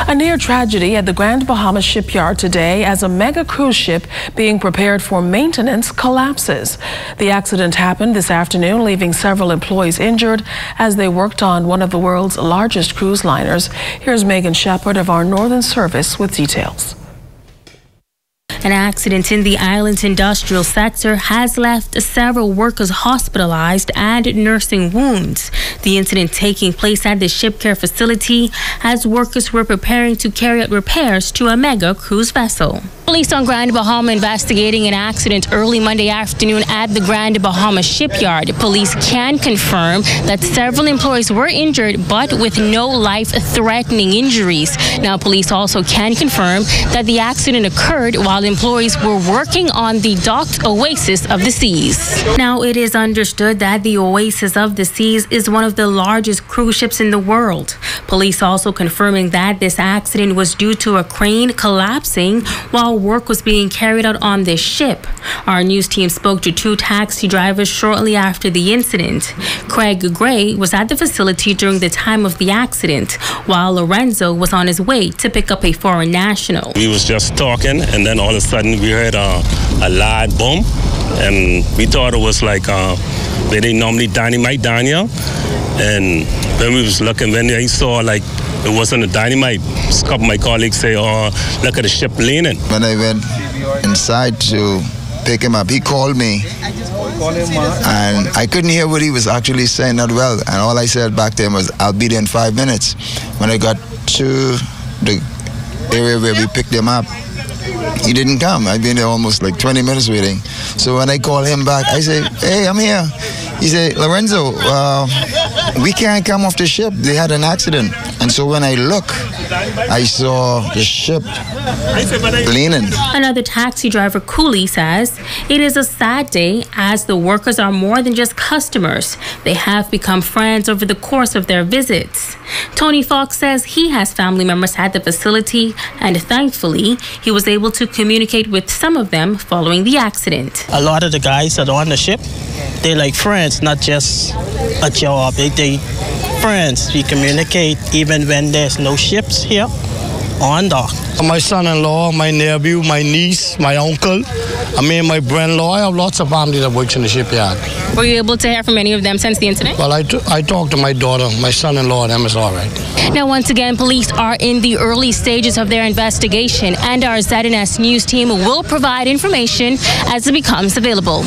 A near tragedy at the Grand Bahama Shipyard today as a mega cruise ship being prepared for maintenance collapses. The accident happened this afternoon, leaving several employees injured as they worked on one of the world's largest cruise liners. Here's Megan Shepard of our Northern Service with details. An accident in the island's industrial sector has left several workers hospitalized and nursing wounds. The incident taking place at the Shipyard facility as workers were preparing to carry out repairs to a mega cruise vessel. Police on Grand Bahama investigating an accident early Monday afternoon at the Grand Bahama Shipyard. Police can confirm that several employees were injured, but with no life-threatening injuries. Now, police also can confirm that the accident occurred while employees were working on the docked Oasis of the Seas. Now, it is understood that the Oasis of the Seas is one of the largest cruise ships in the world. Police also confirming that this accident was due to a crane collapsing while work was being carried out on this ship. Our news team spoke to two taxi drivers shortly after the incident. Craig Gray was at the facility during the time of the accident, while Lorenzo was on his way to pick up a foreign national. We was just talking, and then all of a sudden we heard a loud boom, and we thought it was like where they normally dynamite down here. And when we was looking, when they saw like it wasn't a dynamite, a couple of my colleagues say, "Oh, look at the ship leaning." When I went inside to pick him up, he called me, and I couldn't hear what he was actually saying that well. And all I said back to him was, "I'll be there in 5 minutes." When I got to the area where we picked him up, he didn't come. I've been there almost like 20 minutes waiting. So when I called him back, I say, "Hey, I'm here." He said, "Lorenzo, we can't come off the ship. They had an accident." And so when I look, I saw the ship leaning. Another taxi driver, Cooley, says it is a sad day as the workers are more than just customers. They have become friends over the course of their visits. Tony Fox says he has family members at the facility, and thankfully, he was able to communicate with some of them following the accident. A lot of the guys that are on the ship, they're like friends, not just a job. They friends. We communicate even when there's no ships here on dock. My son-in-law, my nephew, my niece, my uncle, my brother-in-law. I have lots of family that works in the shipyard. Were you able to hear from any of them since the incident? Well, I talked to my daughter, my son-in-law, them is all right. Now, once again, police are in the early stages of their investigation, and our ZNS News team will provide information as it becomes available.